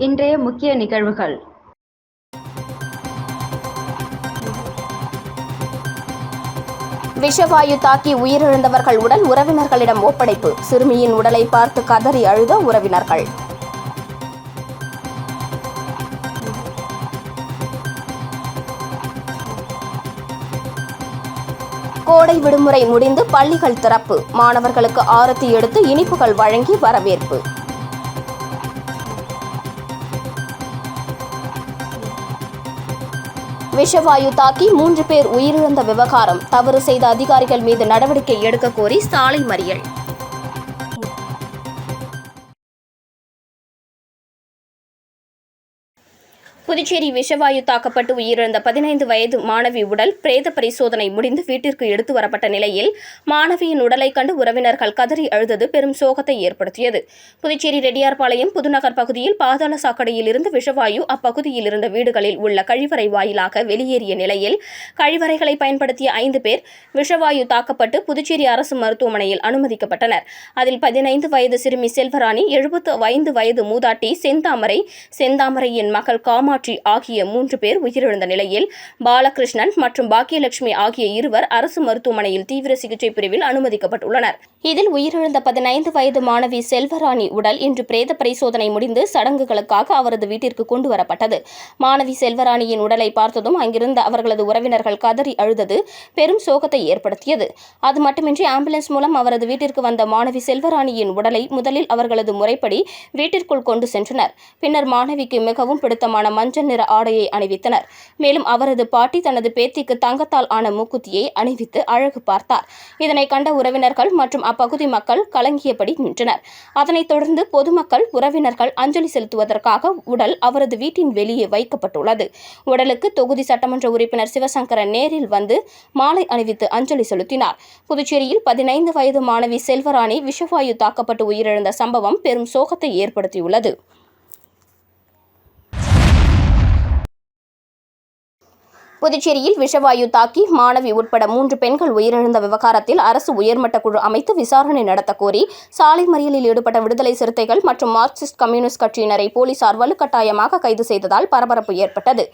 இன்றைய முக்கிய நிகழ்வுகள். விஷவாயு தாக்கி உயிரிழந்தவர்கள் உடல் உறவினர்களிடம் ஒப்படைப்பு. சிறுமியின் உடலை பார்த்து கதறி அழுத உறவினர்கள். கோடை விடுமுறை முடிந்து பள்ளிகள் திறப்பு. மாணவர்களுக்கு ஆரத்தி எடுத்து இனிப்புகள் வழங்கி வரவேற்பு. விஷவாயு தாக்கி 3 பேர் உயிரிழந்த விவகாரம். தவறு செய்த அதிகாரிகள் மீது நடவடிக்கை எடுக்க கோரி சாலை மறியல். புதுச்சேரி விஷவாயு தாக்கப்பட்டு உயிரிழந்த 15 வயது மாணவி உடல் பிரேத பரிசோதனை முடிந்து வீட்டிற்கு எடுத்து வரப்பட்ட நிலையில் மாணவியின் உடலை கண்டு உறவினர்கள் கதறி அழுதது பெரும் சோகத்தை ஏற்படுத்தியது. புதுச்சேரி ரெட்டியார்பாளையம் புதுநகர் பகுதியில் பாதாள சாக்கடையில் இருந்து விஷவாயு அப்பகுதியில் இருந்த வீடுகளில் உள்ள கழிவறை வாயிலாக வெளியேறிய நிலையில் கழிவறைகளை பயன்படுத்திய 5 பேர் விஷவாயு தாக்கப்பட்டு புதுச்சேரி அரசு மருத்துவமனையில் அனுமதிக்கப்பட்டனர். அதில் 15 வயது சிறுமி செல்வராணி, 75 வயது மூதாட்டி செந்தாமரையின் மகள் காமாட்சி ஆகிய 3 பேர் உயிரிழந்த நிலையில் பாலகிருஷ்ணன் மற்றும் பாக்கியலட்சுமி ஆகிய இருவர் அரசு மருத்துவமனையில் தீவிர சிகிச்சை பிரிவில் அனுமதிக்கப்பட்டுள்ளனர். இதில் உயிரிழந்த 15 வயது மாணவி செல்வராணி உடல் இன்று பிரேத பரிசோதனை முடிந்து சடங்குகளுக்காக அவரது வீட்டிற்கு கொண்டு வரப்பட்டது. மாணவி செல்வராணியின் உடலை பார்த்ததும் அங்கிருந்த அவர்களது உறவினர்கள் கதறி அழுதது பெரும் சோகத்தை ஏற்படுத்தியது. அது மட்டுமின்றி ஆம்புலன்ஸ் மூலம் அவரது வீட்டிற்கு வந்த மாணவி செல்வராணியின் உடலை முதலில் அவர்களது முறைப்படி வீட்டிற்குள் கொண்டு சென்றனர். பின்னர் மாணவிக்கு மிகவும் பிடித்தமான மஞ்சள் நிற ஆடையை அணிவித்தனர். மேலும் அவரது பாட்டி தனது பேத்திக்கு தங்கத்தால் ஆன மூக்குத்தியை அணிவித்து அழகு பார்த்தார். இதனை கண்ட உறவினர்கள் மற்றும் அப்பகுதி மக்கள் கலங்கியபடி நின்றனர். அதனைத் தொடர்ந்து பொதுமக்கள், உறவினர்கள் அஞ்சலி செலுத்துவதற்காக உடல் அவரது வீட்டின் வெளியே வைக்கப்பட்டுள்ளது. உடலுக்கு தொகுதி சட்டமன்ற உறுப்பினர் சிவசங்கரன் நேரில் வந்து மாலை அணிவித்து அஞ்சலி செலுத்தினார். புதுச்சேரியில் 15 வயது மாணவி செல்வராணி விஷவாயு தாக்கப்பட்டு உயிரிழந்த சம்பவம் பெரும் சோகத்தை ஏற்படுத்தியுள்ளது. புதுச்சேரியில் விஷவாயு தாக்கி மாணவி உட்பட 3 பெண்கள் உயிரிழந்த விவகாரத்தில் அரசு உயர்மட்ட குழு அமைத்து விசாரணை நடத்த கோரி சாலை மறியலில் ஈடுபட்ட விடுதலை சிறுத்தைகள் மற்றும் மார்க்சிஸ்ட் கம்யூனிஸ்ட் கட்சியினரை போலீசார் வலுக்கட்டாயமாக கைது செய்ததால் பரபரப்பு ஏற்பட்டது.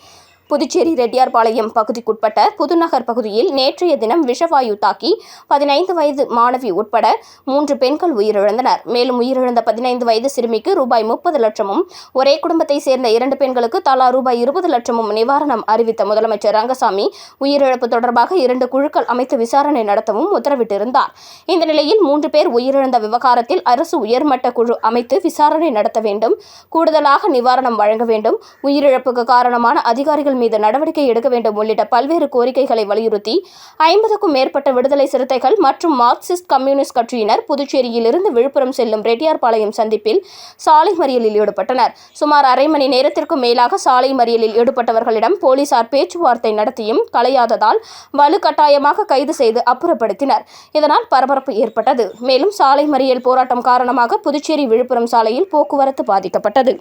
புதுச்சேரி ரெட்டியார்பாளையம் பகுதிக்குட்பட்ட புதுநகர் பகுதியில் நேற்றைய தினம் விஷவாயு தாக்கி 15 வயது மாணவி உட்பட 3 பெண்கள் உயிரிழந்தனர். மேலும் உயிரிழந்த 15 வயது சிறுமிக்கு ரூபாய் 30 லட்சமும், ஒரே குடும்பத்தை சேர்ந்த 2 பெண்களுக்கு தலா ரூபாய் 20 லட்சமும் நிவாரணம் அறிவித்த முதலமைச்சர் ரங்கசாமி உயிரிழப்பு தொடர்பாக 2 குழுக்கள் அமைத்து விசாரணை நடத்தவும் உத்தரவிட்டிருந்தார். இந்த நிலையில் 3 பேர் உயிரிழந்த விவகாரத்தில் அரசு உயர்மட்ட குழு அமைத்து விசாரணை நடத்த வேண்டும், கூடுதலாக நிவாரணம் வழங்க வேண்டும், உயிரிழப்புக்கு காரணமான அதிகாரிகள் மீது நடவடிக்கை எடுக்க வேண்டும் உள்ளிட்ட பல்வேறு கோரிக்கைகளை வலியுறுத்தி 50க்கும் மேற்பட்ட விடுதலை சிறுத்தைகள் மற்றும் மார்க்சிஸ்ட் கம்யூனிஸ்ட் கட்சியினர் புதுச்சேரியில் இருந்து விழுப்புரம் செல்லும் ரெட்டியார்பாளையம் சந்திப்பில் சாலை மறியலில் ஈடுபட்டனர். சுமார் அரை மணி நேரத்திற்கும் மேலாக சாலை மறியலில் ஈடுபட்டவர்களிடம் போலீசார் பேச்சுவார்த்தை நடத்தியும் கலையாததால் வலுக்கட்டாயமாக கைது செய்து அப்புறப்படுத்தினர். இதனால் பரபரப்பு ஏற்பட்டது. மேலும் சாலை மறியல் போராட்டம் காரணமாக புதுச்சேரி விழுப்புரம் சாலையில் போக்குவரத்து பாதிக்கப்பட்டது.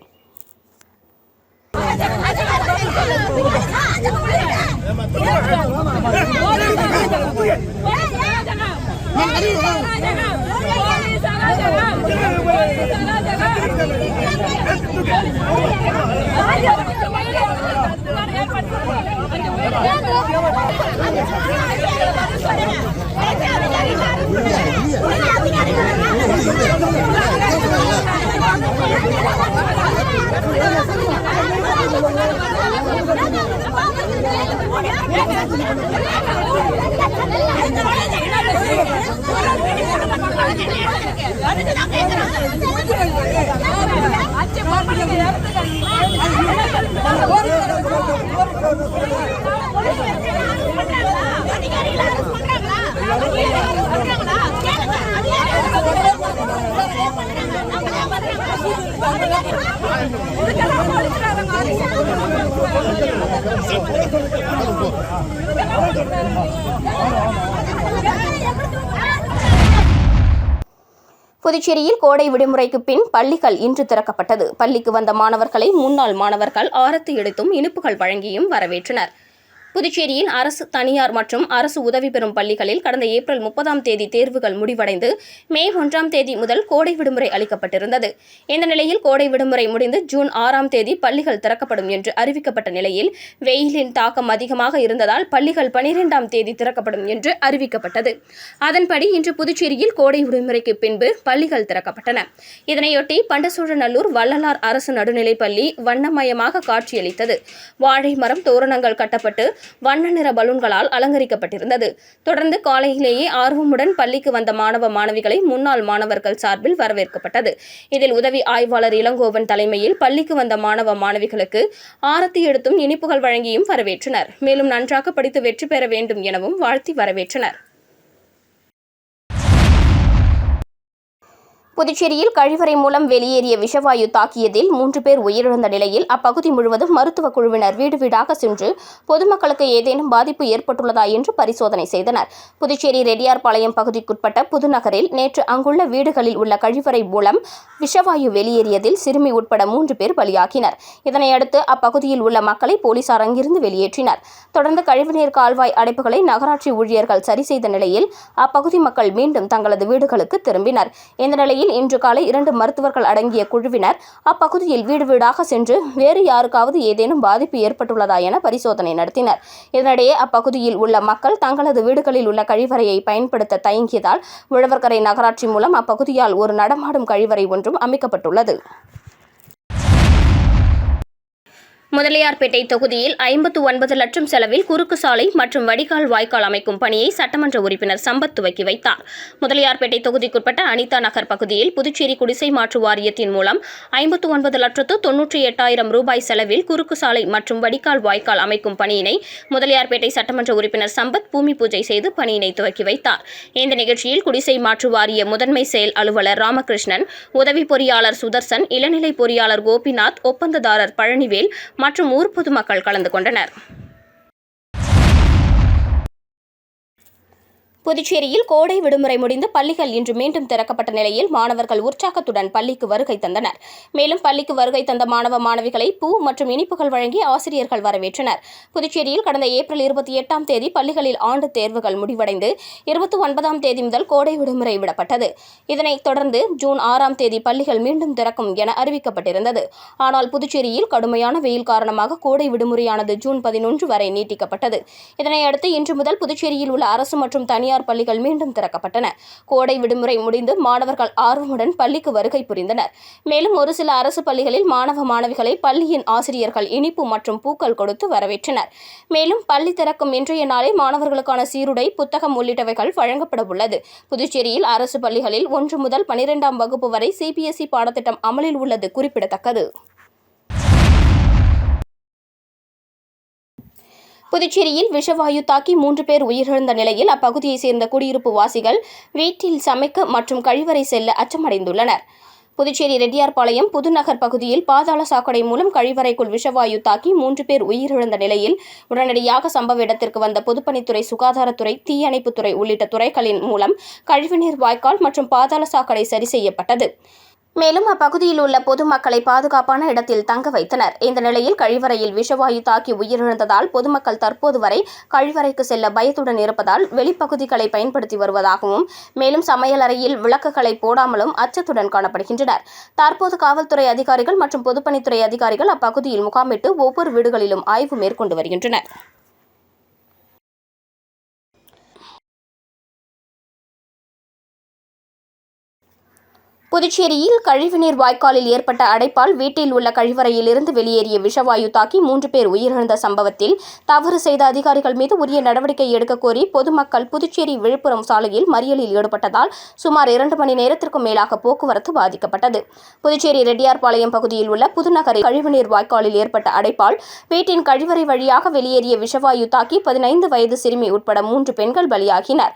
புதுச்சேரியில் கோடை விடுமுறைக்கு பின் பள்ளிகள் இன்று திறக்கப்பட்டது. பள்ளிக்கு வந்த மாணவர்களை முன்னாள் மாணவர்கள் ஆரத்தி எடுத்தும் இனிப்புகள் வழங்கியும் வரவேற்றனர். புதுச்சேரியில் அரசு, தனியார் மற்றும் அரசு உதவி பெறும் பள்ளிகளில் கடந்த ஏப்ரல் 30ஆம் தேதி தேர்வுகள் முடிவடைந்து மே 1ஆம் தேதி முதல் கோடை விடுமுறை அளிக்கப்பட்டிருந்தது. இந்த நிலையில் கோடை விடுமுறை முடிந்து ஜூன் 6ஆம் தேதி பள்ளிகள் திறக்கப்படும் என்று அறிவிக்கப்பட்ட நிலையில் வெயிலின் தாக்கம் அதிகமாக இருந்ததால் பள்ளிகள் 12ஆம் தேதி திறக்கப்படும் என்று அறிவிக்கப்பட்டது. அதன்படி இன்று புதுச்சேரியில் கோடை விடுமுறைக்கு பின்பு பள்ளிகள் திறக்கப்பட்டன. இதனையொட்டி பண்டசோழநல்லூர் வள்ளலார் அரசு நடுநிலைப்பள்ளி வண்ணமயமாக காட்சியளித்தது. வாழை மரம், தோரணங்கள் கட்டப்பட்டு வண்ண நிற பலூன்களால் அலங்கரிக்கப்பட்டிருந்தது. தொடர்ந்து காலையிலேயே ஆர்வமுடன் பள்ளிக்கு வந்த மாணவ, மாணவிகளை முன்னாள் மாணவர்கள் சார்பில் வரவேற்கப்பட்டது. இதில் உதவி ஆய்வாளர் இளங்கோவன் தலைமையில் பள்ளிக்கு வந்த மாணவ, மாணவிகளுக்கு ஆரத்தி எடுத்தும் இனிப்புகள் வழங்கியும் வரவேற்றனர். மேலும் நன்றாக படித்து வெற்றி பெற வேண்டும் எனவும் வாழ்த்தி வரவேற்றனர். புதுச்சேரியில் கழிவறை மூலம் வெளியேறிய விஷவாயு தாக்கியதில் 3 பேர் உயிரிழந்த நிலையில் அப்பகுதி முழுவதும் மருத்துவ குழுவினர் வீடு வீடாக சென்று பொதுமக்களுக்கு ஏதேனும் பாதிப்பு ஏற்பட்டுள்ளதா என்று பரிசோதனை செய்தனர். புதுச்சேரி ரெட்டியார்பாளையம் பகுதிக்குட்பட்ட புதுநகரில் நேற்று அங்குள்ள வீடுகளில் உள்ள கழிவறை மூலம் விஷவாயு வெளியேறியதில் சிறுமி உட்பட 3 பேர் பலியாகினர். இதனையடுத்து அப்பகுதியில் உள்ள மக்களை போலீசார் அங்கிருந்து வெளியேற்றினர். தொடர்ந்து கழிவுநீர் கால்வாய் அடைப்புகளை நகராட்சி ஊழியர்கள் சரி செய்த நிலையில் அப்பகுதி மக்கள் மீண்டும் தங்களது வீடுகளுக்கு திரும்பினர். இந்த நிலையில் இன்று காலை 2 மருத்துவர்கள் அடங்கிய குழுவினர் அப்பகுதியில் வீடு வீடாக சென்று வேறு யாருக்காவது ஏதேனும் பாதிப்பு ஏற்பட்டுள்ளதா என பரிசோதனை நடத்தினர். இதனிடையே அப்பகுதியில் உள்ள மக்கள் தங்களது வீடுகளில் உள்ள கழிவறையை பயன்படுத்த தயங்கியதால் உழவர்கரை நகராட்சி மூலம் அப்பகுதியால் ஒரு நடமாடும் கழிவறை ஒன்றும் அமைக்கப்பட்டுள்ளது. முதலியார்பேட்டை தொகுதியில் 59 லட்சம் செலவில் குறுக்கு சாலை மற்றும் வடிகால் வாய்க்கால் அமைக்கும் பணியை சட்டமன்ற உறுப்பினர் சம்பத் துவக்கி வைத்தார். முதலியார்பேட்டை தொகுதிக்குட்பட்ட அனிதா நகர் பகுதியில் புதுச்சேரி குடிசை மாற்று வாரியத்தின் மூலம் 59,98,000 ரூபாய் செலவில் குறுக்கு சாலை மற்றும் வடிகால் வாய்க்கால் அமைக்கும் பணியினை முதலியார்பேட்டை சட்டமன்ற உறுப்பினர் சம்பத் பூமி பூஜை செய்து பணியினை துவக்கி வைத்தார். இந்த நிகழ்ச்சியில் குடிசை மாற்று வாரிய முதன்மை செயல் அலுவலர் ராமகிருஷ்ணன், உதவி பொறியாளர் சுதர்சன், இளநிலை பொறியாளர் கோபிநாத், ஒப்பந்ததாரர் பழனிவேல் மற்றும் ஊர் பொதுமக்கள் கலந்து கொண்டனர். புதுச்சேரியில் கோடை விடுமுறை முடிந்து பள்ளிகள் இன்று மீண்டும் திறக்கப்பட்ட நிலையில் மாணவர்கள் உற்சாகத்துடன் பள்ளிக்கு வருகை தந்தனர். மேலும் பள்ளிக்கு வருகை தந்த மாணவ, மாணவிகளை பூ மற்றும் இனிப்புகள் வழங்கி ஆசிரியர்கள் வரவேற்றனர். புதுச்சேரியில் கடந்த ஏப்ரல் 28ஆம் தேதி பள்ளிகளில் ஆண்டு தேர்வுகள் முடிவடைந்து 29ஆம் தேதி முதல் கோடை விடுமுறை விடப்பட்டது. இதனைத் தொடர்ந்து ஜூன் 6ஆம் தேதி பள்ளிகள் மீண்டும் திறக்கும் என அறிவிக்கப்பட்டிருந்தது. ஆனால் புதுச்சேரியில் கடுமையான வெயில் காரணமாக கோடை விடுமுறையானது ஜூன் 11 வரை நீட்டிக்கப்பட்டது. இதனையடுத்து இன்று முதல் புதுச்சேரியில் உள்ள அரசு மற்றும் தனியார் பள்ளிகள் மீண்டும் திறக்கப்பட்டன. கோடை விடுமுறை முடிந்து மாணவர்கள் ஆர்வமுடன் பள்ளிக்கு வருகை புரிந்தனர். மேலும் ஒரு சில அரசு பள்ளிகளில் மாணவ, மாணவிகளை பள்ளியின் ஆசிரியர்கள் இனிப்பு மற்றும் பூக்கள் கொடுத்து வரவேற்றனர். மேலும் பள்ளி திறக்கும் இன்றைய நாளே மாணவர்களுக்கான சீருடை, புத்தகம் உள்ளிட்டவைகள் வழங்கப்பட உள்ளது. புதுச்சேரியில் அரசு பள்ளிகளில் 1 முதல் 12ஆம் வகுப்பு வரை CBSE பாடத்திட்டம் அமலில் உள்ளது குறிப்பிடத்தக்கது. புதுச்சேரியில் விஷவாயு தாக்கி 3 பேர் உயிரிழந்த நிலையில் அப்பகுதியைச் சேர்ந்த குடியிருப்பு வாசிகள் வீட்டில் சமைக்க மற்றும் கழிவறை செல்ல அச்சமடைந்துள்ளனர். புதுச்சேரி ரெட்டியார்பாளையம் புதுநகர் பகுதியில் பாதாள சாக்கடை மூலம் கழிவறைக்குள் விஷவாயு தாக்கி 3 பேர் உயிரிழந்த நிலையில் உடனடியாக சம்பவ இடத்திற்கு வந்த பொதுப்பணித்துறை, சுகாதாரத்துறை, தீயணைப்புத்துறை உள்ளிட்ட துறைகளின் மூலம் கழிவுநீர் வாய்க்கால் மற்றும் பாதாள சாக்கடை சரி செய்யப்பட்டது. மேலும் அப்பகுதியில் உள்ள பொதுமக்களை பாதுகாப்பான இடத்தில் தங்க வைத்தனர். இந்த நிலையில் கழிவறையில் விஷவாயு தாக்கி உயிரிழந்ததால் பொதுமக்கள் தற்போது வரை கழிவறைக்கு செல்ல பயத்துடன் இருப்பதால் வெளிப்பகுதிகளை பயன்படுத்தி வருவதாகவும், மேலும் சமையலறையில் விளக்குகளை போடாமலும் அச்சத்துடன் காணப்படுகின்றனர். தற்போது காவல்துறை அதிகாரிகள் மற்றும் பொதுப்பணித்துறை அதிகாரிகள் அப்பகுதியில் முகாமிட்டு ஒவ்வொரு வீடுகளிலும் ஆய்வு மேற்கொண்டு வருகின்றனர். புதுச்சேரியில் கழிவுநீர் வாய்க்காலில் ஏற்பட்ட அடைப்பால் வீட்டில் உள்ள கழிவறையில் இருந்து வெளியேறிய விஷவாயு தாக்கி 3 பேர் உயிரிழந்த சம்பவத்தில் தவறு செய்த அதிகாரிகள் மீது உரிய நடவடிக்கை எடுக்கக் கோரி பொதுமக்கள் புதுச்சேரி விழுப்புரம் சாலையில் மறியலில் ஈடுபட்டதால் சுமார் 2 மணி நேரத்திற்கும் மேலாக போக்குவரத்து பாதிக்கப்பட்டது. புதுச்சேரி ரெட்டியார்பாளையம் பகுதியில் உள்ள புதுநகரில் கழிவுநீர் வாய்க்காலில் ஏற்பட்ட அடைப்பால் வீட்டின் கழிவறை வழியாக வெளியேறிய விஷவாயு தாக்கி 15 வயது சிறுமி உட்பட 3 பெண்கள் பலியாகினர்.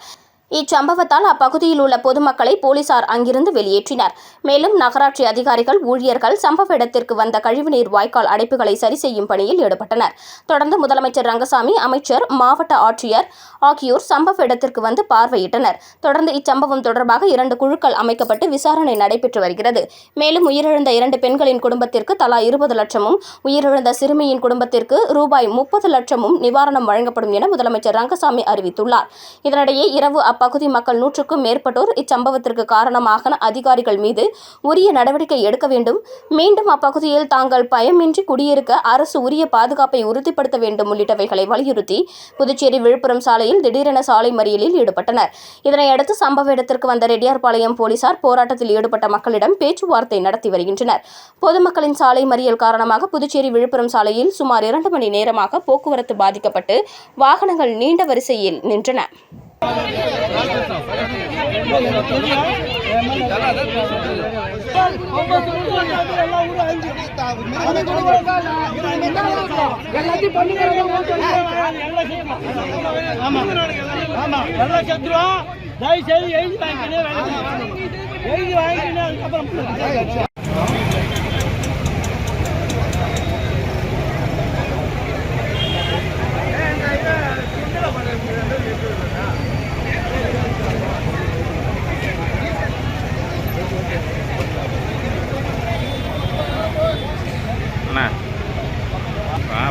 இச்சம்பவத்தால் அப்பகுதியில் உள்ள பொதுமக்களை போலீசார் அங்கிருந்து வெளியேற்றினர். மேலும் நகராட்சி அதிகாரிகள், ஊழியர்கள் சம்பவ இடத்திற்கு வந்த கழிவுநீர் வாய்க்கால் அடைப்புகளை சரி செய்யும் பணியில் ஈடுபட்டனர். தொடர்ந்து முதலமைச்சர் ரங்கசாமி, அமைச்சர், மாவட்ட ஆட்சியர் ஆகியோர் சம்பவ இடத்திற்கு வந்து பார்வையிட்டனர். தொடர்ந்து இச்சம்பவம் தொடர்பாக 2 குழுக்கள் அமைக்கப்பட்டு விசாரணை நடைபெற்று வருகிறது. மேலும் உயிரிழந்த 2 பெண்களின் குடும்பத்திற்கு தலா 20 லட்சமும், உயிரிழந்த சிறுமியின் குடும்பத்திற்கு ரூபாய் 30 லட்சமும் நிவாரணம் வழங்கப்படும் என முதலமைச்சர் ரங்கசாமி அறிவித்துள்ளார். இதனிடையே இரவு அப்பகுதி மக்கள் 100க்கும் மேற்பட்டோர் இச்சம்பவத்திற்கு காரணமான அதிகாரிகள் மீது உரிய நடவடிக்கை எடுக்க வேண்டும், மீண்டும் அப்பகுதியில் தாங்கள் பயமின்றி குடியிருக்க அரசு உரிய பாதுகாப்பை உறுதிப்படுத்த வேண்டும் உள்ளிட்டவைகளை வலியுறுத்தி புதுச்சேரி விழுப்புரம் சாலையில் திடீரென சாலை மறியலில் ஈடுபட்டனர். இதனையடுத்து சம்பவ இடத்திற்கு வந்த ரெட்டியார்பாளையம் போலீசார் போராட்டத்தில் ஈடுபட்ட மக்களிடம் பேச்சுவார்த்தை நடத்தி வருகின்றனர். பொதுமக்களின் சாலை மறியல் காரணமாக புதுச்சேரி விழுப்புரம் சாலையில் சுமார் 2 மணி நேரமாக போக்குவரத்து பாதிக்கப்பட்டு வாகனங்கள் நீண்ட வரிசையில் நின்றன.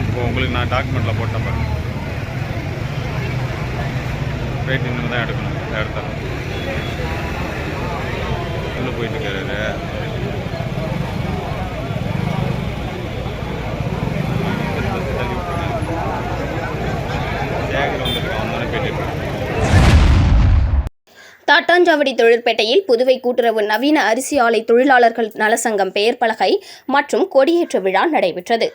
இப்போ உங்களுக்கு நான் டாக்குமெண்ட்டில் போட்டேன் பாருங்க. ரைட் இன்னும் தான் எடுக்கணும். எடுத்தால் உள்ளே போயிட்டு இருக்காரு. சேகர் வந்துருக்கு, அவன் தானே போயிட்டு. தட்டாஞ்சாவடி தொழிற்பேட்டையில் புதுவை கூட்டுறவு நவீன அரிசி ஆலை தொழிலாளர்கள் நலசங்கம் பெயர் பலகை மற்றும் கொடியேற்ற விழா நடைபெற்றது.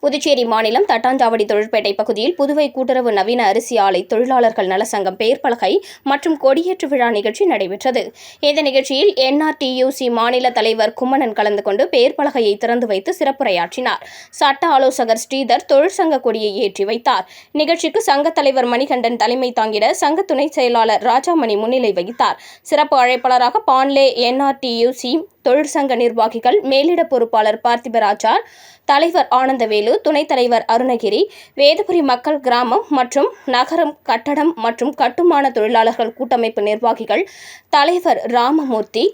புதுச்சேரி மாநிலம் தட்டாஞ்சாவடி தொழிற்பேட்டை பகுதியில் புதுவை கூட்டுறவு நவீன அரிசி ஆலை தொழிலாளர்கள் நலசங்கம் பெயர் பலகை மற்றும் கொடியேற்று விழா நிகழ்ச்சி நடைபெற்றது. இந்த நிகழ்ச்சியில் NRTUC மாநில தலைவர் கும்மணன் கலந்து கொண்டு பெயர் பலகையை திறந்து வைத்து சிறப்புரையாற்றினார். சட்ட ஆலோசகர் ஸ்ரீதர் தொழிற்சங்க கொடியை ஏற்றி வைத்தார். நிகழ்ச்சிக்கு சங்க தலைவர் மணிகண்டன் தலைமை தாங்கிட சங்க துணை செயலாளர் ராஜாமணி முன்னிலை வகித்தார். சிறப்பு அழைப்பாளராக பான்லே NRTUC தொழிற்சங்க நிர்வாகிகள், மேலிட பொறுப்பாளர் பார்த்திபராஜார், தலைவர் ஆனந்தவேலு, துணைத் தலைவர் அருணகிரி, வேதபுரி மக்கள் கிராமம் மற்றும் நகரம் கட்டடம் மற்றும் கட்டுமான தொழிலாளர்கள் கூட்டமைப்பு நிர்வாகிகள், தலைவர் ராமமூர்த்தி,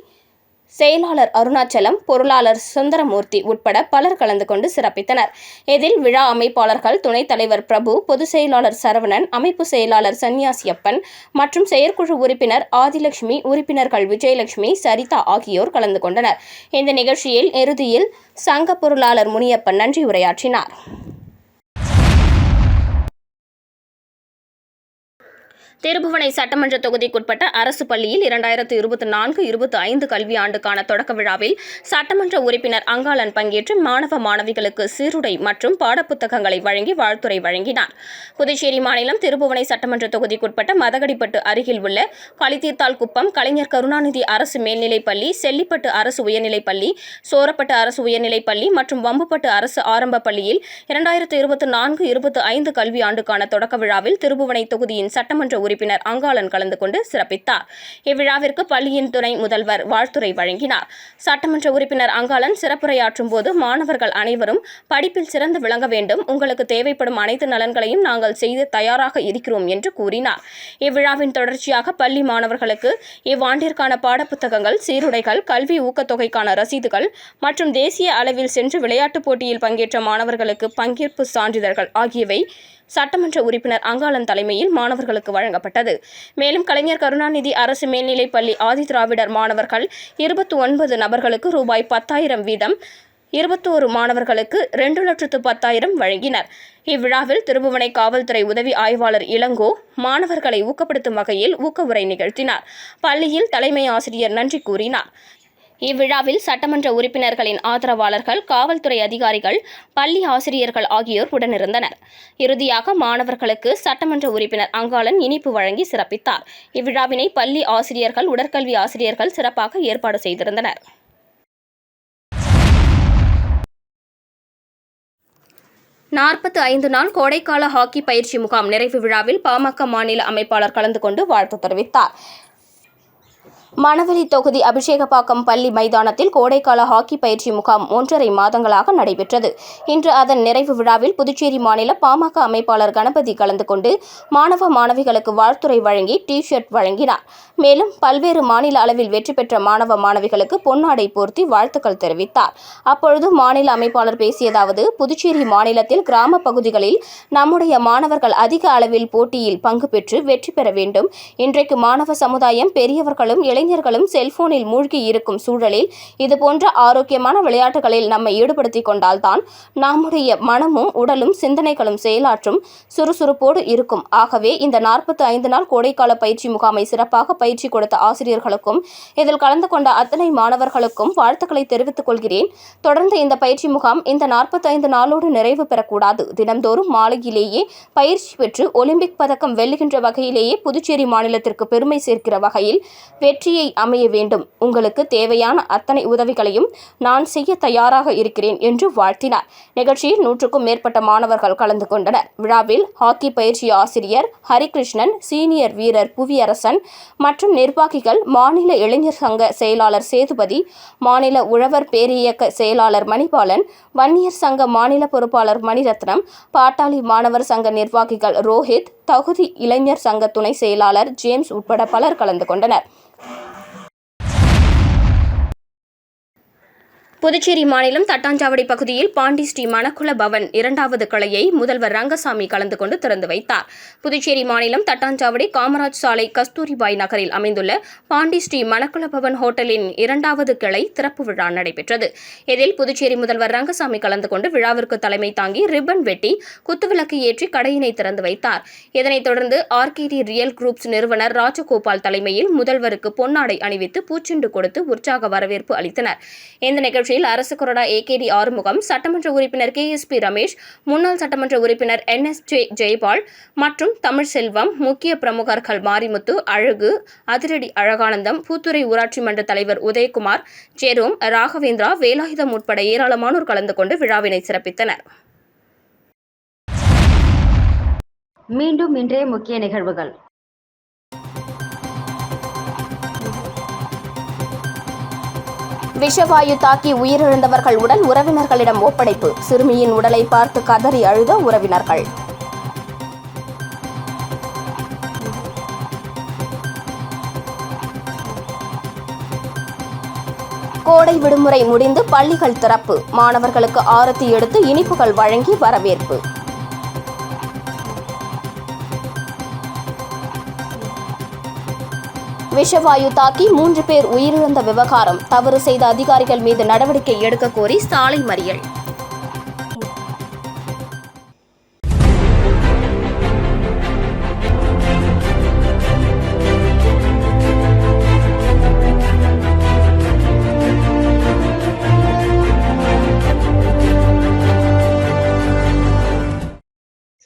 செயலாளர் அருணாச்சலம், பொருளாளர் சுந்தரமூர்த்தி உட்பட பலர் கலந்து கொண்டு சிறப்பித்தனர். இதில் விழா அமைப்பாளர்கள் துணைத் தலைவர் பிரபு, பொதுச் செயலாளர் சரவணன், அமைப்பு செயலாளர் சன்னியாசியப்பன் மற்றும் செயற்குழு உறுப்பினர் ஆதிலட்சுமி, உறுப்பினர்கள் விஜயலட்சுமி, சரிதா ஆகியோர் கலந்து கொண்டனர். இந்த நிகழ்ச்சியில் இறுதியில் சங்க பொருளாளர் முனியப்பன் நன்றி உரையாற்றினார். திருபுவனை சட்டமன்ற தொகுதிக்குட்பட்ட அரசு பள்ளியில் 2024-25 கல்வியாண்டுக்கான தொடக்க விழாவில் சட்டமன்ற உறுப்பினர் அங்காளன் பங்கேற்று மாணவ மாணவிகளுக்கு சீருடை மற்றும் பாடப்புத்தகங்களை வழங்கி வாழ்த்துரை வழங்கினார். புதுச்சேரி மாநிலம் திருபுவனை சட்டமன்ற தொகுதிக்குட்பட்ட மதகடிப்பட்டு அருகில் உள்ள களித்தீர்த்தால் குப்பம், கலைஞர் கருணாநிதி அரசு மேல்நிலைப்பள்ளி, செல்லிப்பட்டு அரசு உயர்நிலைப்பள்ளி, சோரப்பட்டு அரசு உயர்நிலைப்பள்ளி மற்றும் வம்புப்பட்டு அரசு ஆரம்ப பள்ளியில் 2024-25 கல்வியாண்டுக்கான தொடக்க விழாவில் திருபுவனை தொகுதியின் சட்டமன்ற உறுப்பினர் அங்காளன் கலந்து கொண்டு சிறப்பித்தார். இவ்விழாவிற்கு பள்ளியின் துணை முதல்வர் வாழ்த்துரை வழங்கினார். சட்டமன்ற உறுப்பினர் அங்காளன் சிறப்புரையாற்றும் போது, மாணவர்கள் அனைவரும் படிப்பில் சிறந்து விளங்க வேண்டும், உங்களுக்கு தேவைப்படும் அனைத்து நலன்களையும் நாங்கள் செய்து தயாராக இருக்கிறோம் என்று கூறினார். இவ்விழாவின் தொடர்ச்சியாக பள்ளி மாணவர்களுக்கு இவ்வாண்டிற்கான பாடப்புத்தகங்கள், சீருடைகள், கல்வி ஊக்கத்தொகைக்கான ரசீதுகள் மற்றும் தேசிய அளவில் சென்று விளையாட்டுப் போட்டியில் பங்கேற்ற மாணவர்களுக்கு பங்கேற்பு சான்றிதழ்கள் ஆகியவை சட்டமன்ற உறுப்பினர் அங்காளன் தலைமையில் மாணவர்களுக்கு வழங்கப்பட்டது. மேலும் கலைஞர் கருணாநிதி அரசு மேல்நிலைப்பள்ளி ஆதிதிராவிடர் மாணவர்கள் 29 நபர்களுக்கு ரூபாய் 10,000 வீதம் 21 மாணவர்களுக்கு 2,10,000 வழங்கினர். இவ்விழாவில் திருபுவனை காவல்துறை உதவி ஆய்வாளர் இளங்கோ மாணவர்களை ஊக்கப்படுத்தும் வகையில் ஊக்க உரை நிகழ்த்தினார். பள்ளியில் தலைமை ஆசிரியர் நன்றி கூறினார். இவ்விழாவில் சட்டமன்ற உறுப்பினர்களின் ஆதரவாளர்கள், காவல்துறை அதிகாரிகள், பள்ளி ஆசிரியர்கள் ஆகியோர் உடனிருந்தனர். இறுதியாக மாணவர்களுக்கு சட்டமன்ற உறுப்பினர் அங்காளன் இனிப்பு வழங்கி சிறப்பித்தார். இவ்விழாவினை பள்ளி ஆசிரியர்கள், உடற்கல்வி ஆசிரியர்கள் சிறப்பாக ஏற்பாடு செய்திருந்தனர். 45 நாள் கோடைக்கால ஹாக்கி பயிற்சி முகாம் நிறைவு விழாவில் பாமக மாநில அமைப்பாளர் கலந்து கொண்டு வாழ்த்து தெரிவித்தார். மணவெளி தொகுதி அபிஷேகப்பாக்கம் பள்ளி மைதானத்தில் கோடைக்கால ஹாக்கி பயிற்சி முகாம் 1.5 மாதங்களாக நடைபெற்றது. இன்று அதன் நிறைவு விழாவில் புதுச்சேரி மாநில பாமக அமைப்பாளர் கணபதி கலந்து கொண்டு மாணவ மாணவிகளுக்கு வாழ்த்துரை வழங்கி டி-ஷர்ட் வழங்கினார். மேலும் பல்வேறு மாநில அளவில் வெற்றி பெற்ற மாணவ மாணவிகளுக்கு பொன்னாடை போர்த்தி வாழ்த்துக்கள் தெரிவித்தார். அப்பொழுது மாநில அமைப்பாளர் பேசியதாவது, புதுச்சேரி மாநிலத்தில் கிராம பகுதிகளில் நம்முடைய மாணவர்கள் அதிக அளவில் போட்டியில் பங்கு பெற்று வெற்றி பெற வேண்டும். இன்றைக்கு மாணவ சமுதாயம் பெரியவர்களும் இளைஞர்களும் செல்போனில் மூழ்கி இருக்கும் சூழலில் இதுபோன்ற ஆரோக்கியமான விளையாட்டுகளில் நம்மை ஈடுபடுத்திக் கொண்டால்தான் நம்முடைய மனமும் உடலும் சிந்தனைகளும் செயலாற்றும் சுறுசுறுப்போடு இருக்கும். ஆகவே இந்த 45 நாள் கோடைக்கால பயிற்சி முகாமை சிறப்பாக பயிற்சி கொடுத்த ஆசிரியர்களுக்கும் இதில் கலந்து கொண்ட அத்தனை மாணவர்களுக்கும் வாழ்த்துக்களை தெரிவித்துக் கொள்கிறேன். தொடர்ந்து இந்த பயிற்சி முகாம் இந்த 45 நாளோடு நிறைவு பெறக்கூடாது. தினம்தோறும் மாலையிலேயே பயிற்சி பெற்று ஒலிம்பிக் பதக்கம் வெல்லுகின்ற வகையிலேயே புதுச்சேரி மாநிலத்திற்கு பெருமை சேர்க்கிற வகையில் வெற்றியை அமைய வேண்டும். உங்களுக்கு தேவையான அத்தனை உதவிகளையும் நான் செய்ய தயாராக இருக்கிறேன் என்று வாழ்த்தினார். நிகழ்ச்சியில் 100க்கும் மேற்பட்ட மாணவர்கள் கலந்து கொண்டனர். விழாவில் ஹாக்கி பயிற்சி ஆசிரியர் ஹரிகிருஷ்ணன், சீனியர் வீரர் புவியரசன் மற்றும் நிர்வாகிகள், மாநில இளைஞர் சங்க செயலாளர் சேதுபதி, மாநில உழவர் பேரியக்க செயலாளர் மணிபாலன், வன்னியர் சங்க மாநில பொறுப்பாளர் மணிரத்னம், பாட்டாளி மாணவர் சங்க நிர்வாகிகள் ரோஹித், தகுதி இளைஞர் சங்க துணை செயலாளர் ஜேம்ஸ் உட்பட பலர் கலந்து கொண்டனர். புதுச்சேரி மாநிலம் தட்டாஞ்சாவடி பகுதியில் பாண்டி ஸ்ரீ மணக்குள பவன் 2வது கிளையை முதல்வர் ரங்கசாமி கலந்து கொண்டு திறந்து வைத்தார். புதுச்சேரி மாநிலம் தட்டாஞ்சாவடி காமராஜ் சாலை கஸ்தூரிபாய் நகரில் அமைந்துள்ள பாண்டி ஸ்ரீ மணக்குள பவன் ஹோட்டலின் 2வது கிளை திறப்பு விழா நடைபெற்றது. இதில் புதுச்சேரி முதல்வர் ரங்கசாமி கலந்து கொண்டு விழாவிற்கு தலைமை தாங்கி ரிப்பன் வெட்டி குத்துவிளக்கு ஏற்றி கடையினை திறந்து வைத்தார். இதனைத் தொடர்ந்து ஆர்கேடி ரியல் குரூப்ஸ் நிறுவனர் ராஜகோபால் தலைமையில் முதல்வருக்கு பொன்னாடை அணிவித்து பூச்செண்டு கொடுத்து உற்சாக வரவேற்பு அளித்தனர். இந்த நிகழ்ச்சி அரசு கொறடா ஏகேடி ஆறுமுகம், சட்டமன்ற உறுப்பினர் KSP ரமேஷ், முன்னாள் சட்டமன்ற உறுப்பினர் NSJ ஜெயபால் மற்றும் தமிழ்செல்வம், முக்கிய பிரமுகர்கள் மாரிமுத்து, அழகு, அதிரடி அழகானந்தம், பூத்துறை ஊராட்சி மன்ற தலைவர் உதயகுமார், ஜெரோம், ராகவேந்திரா, வேலாயுதம் உட்பட ஏராளமானோர் கலந்து கொண்டு விழாவினை சிறப்பித்தனர். மீண்டும் இன்றைய முக்கிய நிகழ்வுகள். விஷவாயு தாக்கி உயிரிழந்தவர்கள் உடல் உறவினர்களிடம் ஒப்படைப்பு. சிறுமியின் உடலை பார்த்து கதறி அழுத உறவினர்கள். கோடை விடுமுறை முடிந்து பள்ளிகள் திறப்பு. மாணவர்களுக்கு ஆரத்தி எடுத்து இனிப்புகள் வழங்கி வரவேற்பு. விஷவாயு தாக்கி 3 பேர் உயிரிழந்த விவகாரம். தவறு செய்த அதிகாரிகள் மீது நடவடிக்கை எடுக்க கோரி சாலை மறியல்.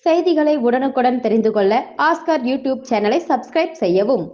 செய்திகளை உடனுக்குடன் தெரிந்து கொள்ள ஆஸ்கார் யூடியூப் சேனலை சப்ஸ்கிரைப் செய்யவும்.